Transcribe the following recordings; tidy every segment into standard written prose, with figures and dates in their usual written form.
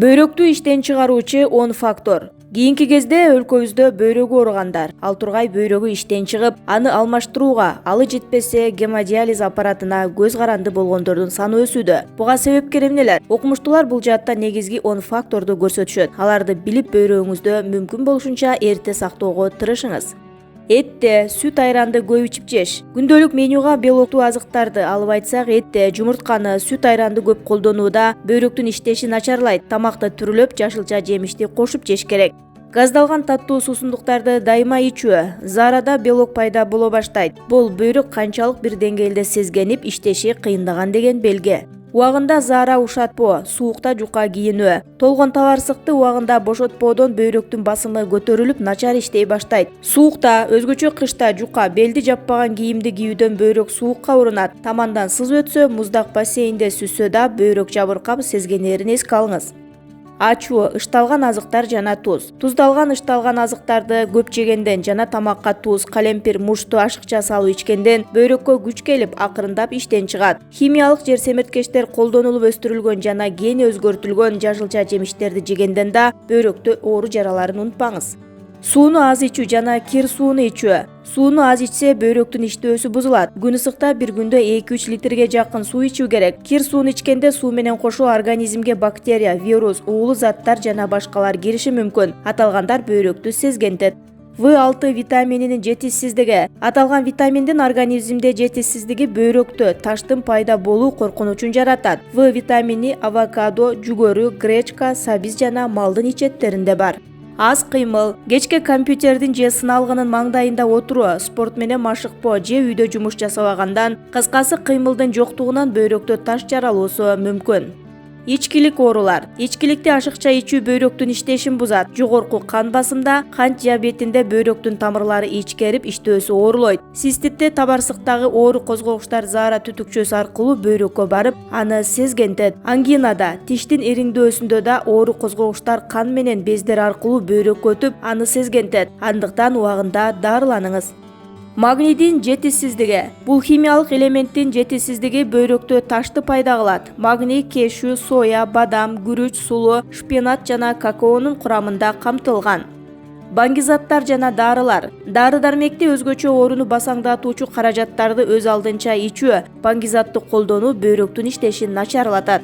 Бөйрөктү иштен чыгаруучу 10 фактор. Кийинки кезде өлкөбүздө бөйрөгү ооругандар, ал тургай бөйрөгү иштен чыгып, аны алмаштырууга, алы жетпесе гемодиализ аппаратына көз каранды болгондордун саны өсүүдө. Буга себепкер эмнелер? Окумуштуулар бул жаатта негизги 10 факторду көрсөтүшөт. Аларды билип бөйрөгүңүздө мүмкүн болушунча эрте сактоого тырышыңыз. Этте, сүт айранды көп ичип жеш. Күндөлүк менюга белоктуу азыктарды алып айтсак, этте, жумуртканы, сүт айранды көп колдонууда бөйрөктүн иштеши начарлайт. Тамакты түрүлөп, жашылча жемишти кошуп жеш керек. Газдалган таттуу суусундуктарды дайыма ичүү. Заарада белок пайда боло баштайт. Бул бөйрөк канчалык бир деңгээлде сезгенип, иштеши кыйындаган деген белги. Убагында заара ушатпоо, суукта жука кийинүү. Толгон табарсыкты убагында бошотпоодон бөйрөктүн басымы көтөрүлүп, начар иштей баштайт. Суукта, өзгөчө кышта жука, белди жаппаган кийимди кийүүдөн бөйрөк суукка урунат. Тамандан сыз өтсө, муздак бассейнде сүзсө да бөйрөк жабыркап сезгенерин эске алыңыз. Ачуу, ышталган азыктар жана туз. Туздалган ышталган азыктарды көп жегенден жана тамакка туз, калемпир, мушту ашыкча салып ичкенден бөйрөккө күч келип, акырындап иштен чыгат. Химиялык жер семирткечтер колдонулуп өстүрүлгөн жана гени өзгөртүлгөн жашылча жемиштерди жегенден да бөйрөктө оору жараларын унутпаңыз. Сууну аз ичүү жана кир сууну ичүү. Сууну аз ичсе бөйрөктүн иштөөсү бузулат. Күн ысыкта бир күндө 2-3 литрге жакын суу ичүү керек. Кир сууну ичкенде суу менен кошо организмге бактерия, вирус, уулуу заттар жана башкалар кириши мүмкүн. Аталгандар бөйрөктү сезгентет. В6 витамининин жетишсиздиги. Аталган витаминдин организмде жетишсиздиги бөйрөктө таштын пайда болуу коркунучун жаратат. В витамини авокадо, жүгөрү, гречка, сабиз жана малдын ичеттеринде бар. Аз кыймыл, кечке компьютердин же сыналгынын маңдайында отуруу, спорт менен машыкпоо же үйдө жумуш жасабагандан, кыскасы кыймылдын жоктугунан бөйрөктө таш жаралуусу мүмкүн. Ичкилик оорулар. Ичкиликти ашыкча ичүү бөйрөктүн иштешин бузат. Жогорку кан басымда, кант диабетинде бөйрөктүн тамырлары ичкерип, иштөөсү оорулойт. Циститте табарсыктагы оору козголуштар заара түтүкчөсү аркылуу бөйрөккө барып, аны сезгентет. Ангинада, тиштин ириңдөөсүндө да оору козголуштар кан менен бездер аркылуу бөйрөккө өтүп, аны сезгентет. Андыктан убагында дарыланыңыз. Магнийдин жетишсиздиги. Бул химиялык элементтин жетишсиздиги бөйрөктө ташты пайда кылат. Магний кешүү, соя, бадам, күрүч, сулуу, шпинат жана какаонун курамында камтылган. Баңгизаттар жана дарылар. Дары-дармекти өзгөчө ооруну басаңдатуучу каражаттарды өз алдынча ичүү, баңгизатты колдонуу бөйрөктүн иштешин начарлатат.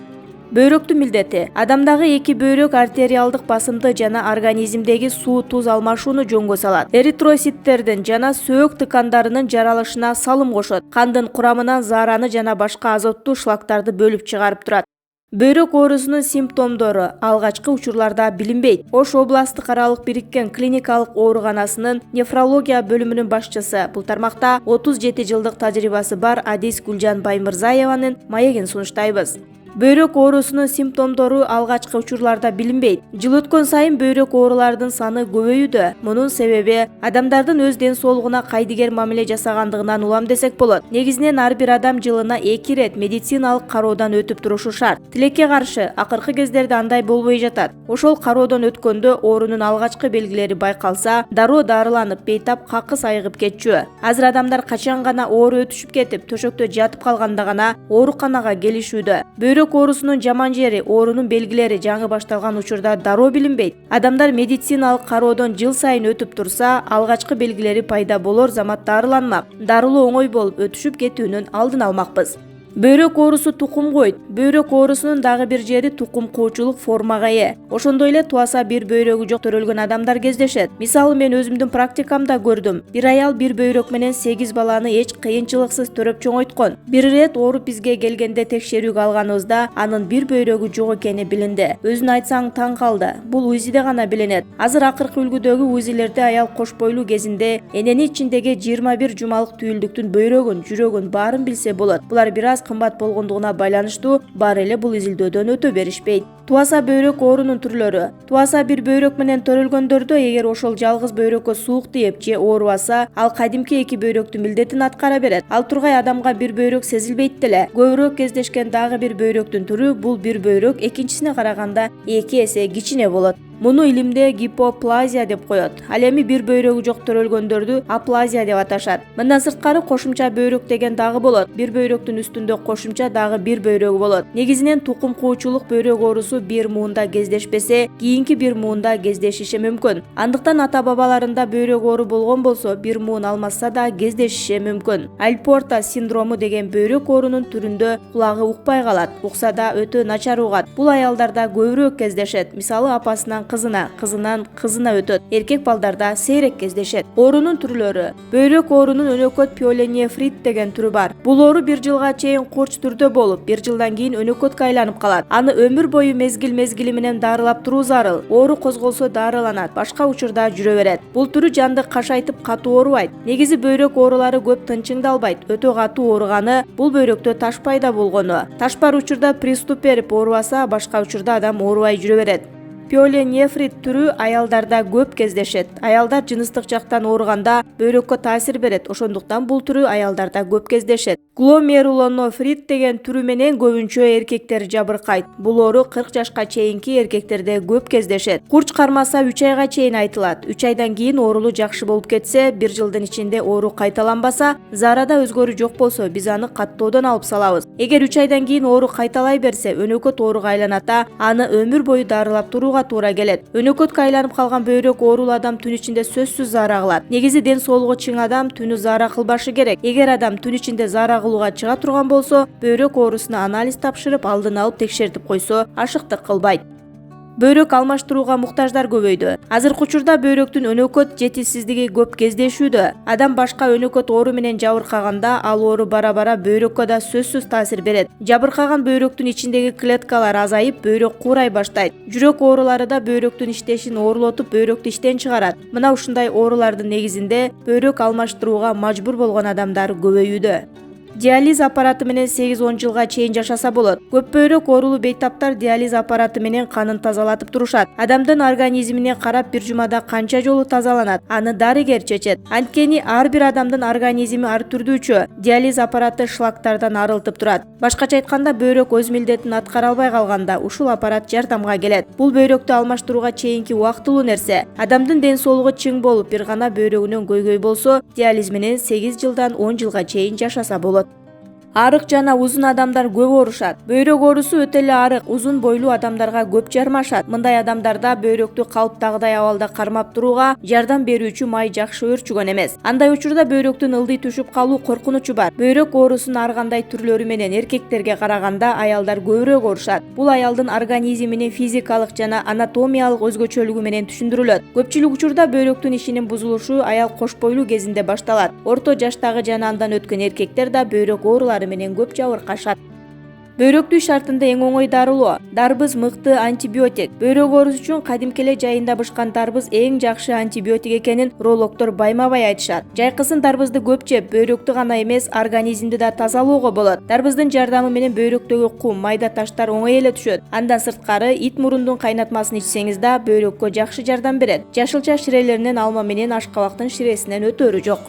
Бөйрөктүн милдети. Адамдагы эки бөйрөк артериалдык басымды жана организмдеги суу-туз алмашууну жөнгө салат. Эритроситтердин жана сөөк тыкандарынын жаралышына салым кошот. Кандын курамынан заараны жана башка азоттуу шлактарды бөлүп чыгарып турат. Бөйрөк оорусунун симптомдору алгачкы учурларда билинбейт. Ош областтык аралык бириккен клиникалык ооруканасынын нефрология бөлүмүнүн башчысы. Бул тармакта 37 жылдык тажрыйбасы бар Адис Гүлжан Баймырзаеванын маегин сунуштайбыз. Бөйрөк оорусунун симптомдору алгачкы учурларда билинбейт. Жыл өткөн сайын бөйрөк оорулардын саны көбөйүүдө. Мунун себеби адамдардын өз ден соолугуна кайдыгер мамиле жасагандыгынан улам десек болот. Негизинен ар бир адам жылына 2 ирет медициналык кароодон өтүп турушу шарт. Тилекке каршы, акыркы кездерде андай болбой жатат. Ошол кароодон өткөндө оорунун алгачкы белгилери байкалса, дароо дарыланып, бейтап какыс айыгып кетчү. Азыр адамдар качан гана оору өтүшүп кетип, төшөктө жатып калганда гана ооруканага келишүүдө. Бөйрөк оорусунун жаман жери, оорунун белгилери жаңы башталган учурда дароо билинбейт. Адамдар медициналык кароодон жыл сайын өтүп турса, алгачкы белгилери пайда болор замат дарыланмак. Дарылоо оңой болуп, өтүшүп кетүүнүн алдын алмакпыз. Бөйрөк оорусу тукум койт. Бөйрөк оорусунун дагы бир жери тукум коочулук формага ээ. Ошондой эле туаса бир бөйрөгү жок төрөлгөн адамдар кездешет. Мисалы мен өзүмдүн практикамда көрдүм. Бир аял бир бөйрөк менен 8 баланы эч кыйынчылыксыз төрөп чоңойткон. Бир ирет ооруп бизге келгенде текшерүүгө алганыбызда анын бир бөйрөгү жок экени билинди. Өзүн айтсаң таң калды. Бул УЗИде гана билинет. Азыр акыркы үлгүдөгү УЗИлерде аял кош бойлуу кезинде энени ичиндеги 21 жумалык түйүлдүктүн бөйрөгүн, жүрөгүн баарын билсе болот. Булар бир аз кымбат болгондугуна байланыштуу баары эле бул изилдөөдөн өтө беришпейт. Туаса бөйрөк оорунун түрлөрү. Туаса бир бөйрөк менен төрөлгөндөрдө эгер ошол жалгыз бөйрөккө суук тийип же оорубаса, ал кадимки эки бөйрөктүн милдетин аткара берет. Ал тургай адамга бир бөйрөк сезилбейт деле. Көбүрөөк кездешкен дагы бир бөйрөктүн түрү бул бир бөйрөк экинчисине караганда 2 эсе кичине болот. Муну илимде гипоплазия деп коет. Ал эми бир бөйрөгү жок төрөлгөндөрдү аплазия деп аташат. Мындан сырткары кошумча бөйрөк деген дагы болот. Бир бөйрөктүн үстүндө кошумча дагы бир бөйрөгү болот. Негизинен тукум куучулук бөйрөк оорусу оорусу бир муунда кездешпесе, кийинки бир муунда кездешиши мүмкүн. Андыктан ата-бабаларында бөйрөк оору болгон болсо, бир муун алмаса да кездешиши мүмкүн. Альпорта синдрому деген бөйрөк оорунун түрүндө кулагы укпай калат, укса да өтө начар угат. Бул аялдарда көбүрөөк кездешет. Мисалы апасынан кызына, кызынан кызына өтөт. Эркек балдарда сейрек кездешет. Оорунун түрлөрү. Бөйрөк оорунун өнөкөт пиелонефрит деген түрү бар. Бул оору 1 жылга чейин корч түрдө болуп, 1 жылдан кийин өнөкөткө айланып калат. Аны өмүр бою мезгил менен дарылап туруу зарыл. Оору козголсо дарыланат, башка учурда жүрө берет. Бул түрү жанды кашайтып катуу оорубайт. Негизи бөйрөк оорулары көп тынчыңды албайт. Өтө катуу ооруганы бул бөйрөктө таш пайда болгону. Таш бар учурда приступ берип оорубаса, башка учурда адам оорубай жүрө берет. Пиелонефрит түрү аялдарда көп кездешет. Аялдар жыныстык жактан ооруганда бөйрөккө таасир берет. Ошондуктан бул түрү аялдарда көп кездешет. Гломерулонофрит деген түрү менен көбүнчө эркектер жабыркайт. Бул оору 40 жашка чейинки эркектерде көп кездешет. Курч кармаса 3 айга чейин айтылат. 3 айдан кийин оорулу жакшы болуп кетсе, 1 жылдын ичинде оору кайталанбаса, зарада өзгөрүү жок болсо, биз аны каттоодон алып салабыз. Эгер 3 айдан кийин оору кайталай берсе, өнөкөт ооруга айланат, аны өмүр бою дарылап турууга туура келет. Өнөкөткө айланып калган бөйрөк оорулуу адам түн ичинде сөзсүз заара кылат. Негизи ден соолугу чың адам түнү заара кылбашы керек. Эгер адам түн ичинде заара кылууга чыга турган болсо, бөйрөк оорусуна анализ тапшырып, алдын алып текшертип койсо, ашыктык кылбайт. Бөйрөк алмаштырууга муктаждар көбөйдү. Азыркы учурда бөйрөктүн өнөкөт жетишсиздиги көп кездешүүдө. Адам башка өнөкөт оору менен жабыркаганда, ал оору бара-бара бөйрөккө да сөзсүз таасир берет. Жабыркаган бөйрөктүн ичиндеги клеткалар азайып, бөйрөк куурай баштайт. Жүрөк оорулары да бөйрөктүн иштешин оорлотуп, бөйрөктү иштен чыгарат. Мына ушундай оорулардын негизинде бөйрөк алмаштырууга мажбур болгон адамдар көбөйүүдө. Диализ аппараты менен 8-10 жылга чейин жашаса болот. Көп бөйрөк оорулуу бейтаптар диализ аппараты менен канын тазалатып турушат. Адамдын организмине карап 1 жумада канча жолу тазаланат, аны дарыгер чечет. Анткени ар бир адамдын организми ар түрдүүчө. Диализ аппараты шлактардан арылтып турат. Башкача айтканда, бөйрөк өз милдетин аткара албай калганда ушул аппарат жардамга келет. Бул бөйрөктү алмаштырууга чейинки убактылуу нерсе. Адамдын ден соолугу чың болуп, бир гана бөйрөгүнөн көйгөй болсо, диализ менен 8 жылдан 10 жылга чейин жашаса болот. Арык жана узун адамдар көп оорушат. Бөйрөк оорусу өтө эле арык, узун бойлуу адамдарга көп жармашат. Мындай адамдарда бөйрөктү калыптагыдай абалда кармап турууга жардам берүүчү май жакшы өрчүгөн эмес. Андай учурда бөйрөктүн ылдый түшүп калуу коркунучу бар. Бөйрөк оорусунун ар кандай түрлөрү менен эркектерге караганда аялдар көбүрөөк оорушат. Бул аялдын организминин физикалык жана анатомиялык өзгөчөлүгү менен түшүндүрүлөт. Көпчүлүк учурда бөйрөктүн ишинин бузулушу аял кош бойлуу кезинде башталат. Орто жаштагы жана андан өткөн эркектер да бөйрөк оорулары менен көп жабыркашат. Бөйрөктүү шартында эң оңой дарылоо. Дарбыз мыкты антибиотик. Бөйрөк оорусу үчүн кадимки эле жайында бышкан дарбыз эң жакшы антибиотик экенин урологдор байма-бай айтышат. Жайкысын дарбызды көп жеп, бөйрөктү гана эмес, организмди да тазалоого болот. Дарбыздын жардамы менен бөйрөктөгү кум, майда таштар оңой эле түшөт. Андан сырткары, ит мурундун кайнатмасын ичсеңиз да бөйрөккө жакшы жардам берет. Жашылча ширелеринен алма менен ашкабактын ширесинен өтөрү жок.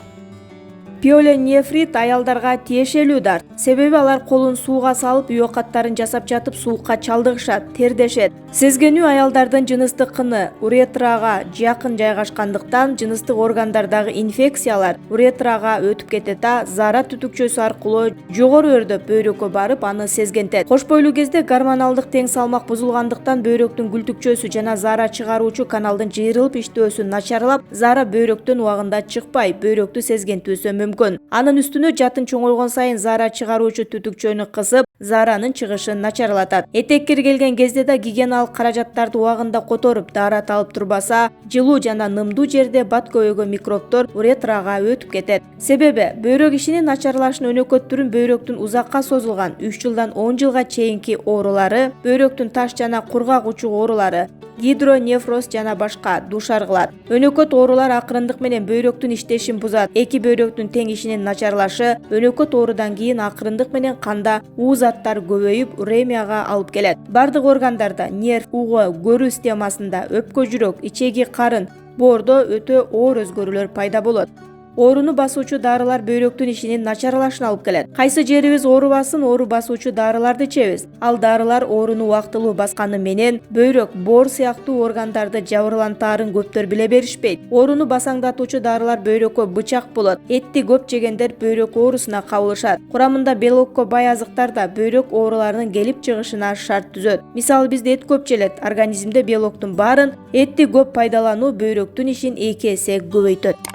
Пиелонефрит аялдарга тиешелүү дарт. Себеби алар колун сууга салып, үй оокаттарын жасап жатып суукка чалдыгышат, тердешет. Сезгенүү аялдардын жыныстык кыны уретрага жакын жайгашкандыктан жыныстык органдардагы инфекциялар уретрага өтүп кетет, зара түтүкчөсү аркылуу жогору өрдөп бөйрөккө барып, аны сезгентет. Кош бойлуу кезде гормоналдык тең салмак бузулгандыктан бөйрөктүн гүлтүкчөсү жана зара чыгаруучу каналдын жыйрылып иштөөсү начарлап, зара бөйрөктөн убагында чыкпай, бөйрөктү сезгентүүсү мүмкүн. Анын үстүнө жатын чоңойгон сайын зара чыгаруучу түтүкчөнү кысып, заранын чыгышын начарлатат. Этек киргелген кезде да гигиеналык каражаттарды убагында которуп, даарат алып турбаса, жылуу жана нымдуу жерде бат көбөйгөн микробтор уретрага өтүп кетет. Себеби бөйрөк ишинин начарлашын өнөкөттөрүн бөйрөктүн узакка созулган 3 жылдан 10 жылга чейинки оорулары, бөйрөктүн таш жана кургак учук оорулары, гидронефроз жана башка душар кылат. Өнөкөт оорулар акырындык менен бөйрөктүн иштешин бузат. Эки бөйрөктүн тең ишинин начарлашы өнөкөт оорудан кийин акырындык менен канда уу заттар көбөйүп, уремияга алып келет. Бардык органдарда, нерв, угу, көрүү системасында, өпкө, жүрөк, ичеги, карын, боордо өтө оор өзгөрүүлөр пайда болот. Ооруну басуучу дарылар бөйрөктүн ишинин начарлашына алып келет. Кайсы жерибиз оорубасын оору басуучу дарыларды ичебиз. Ал дарылар ооруну убактылуу басканы менен бөйрөк, боор сыяктуу органдарды жабырлантаарын көптөр биле беришпейт. Ооруну басаңдатуучу дарылар бөйрөккө бычак болот. Этти көп жегендер бөйрөк оорусуна кабылышат. Курамында белокко бай азыктар да бөйрөк ооруларынын келип чыгышына шарт түзөт. Мисалы бизде эт көп желет. Организмде белоктун баарын этти көп пайдалануу бөйрөктүн ишин 2 эсе көбөйтөт.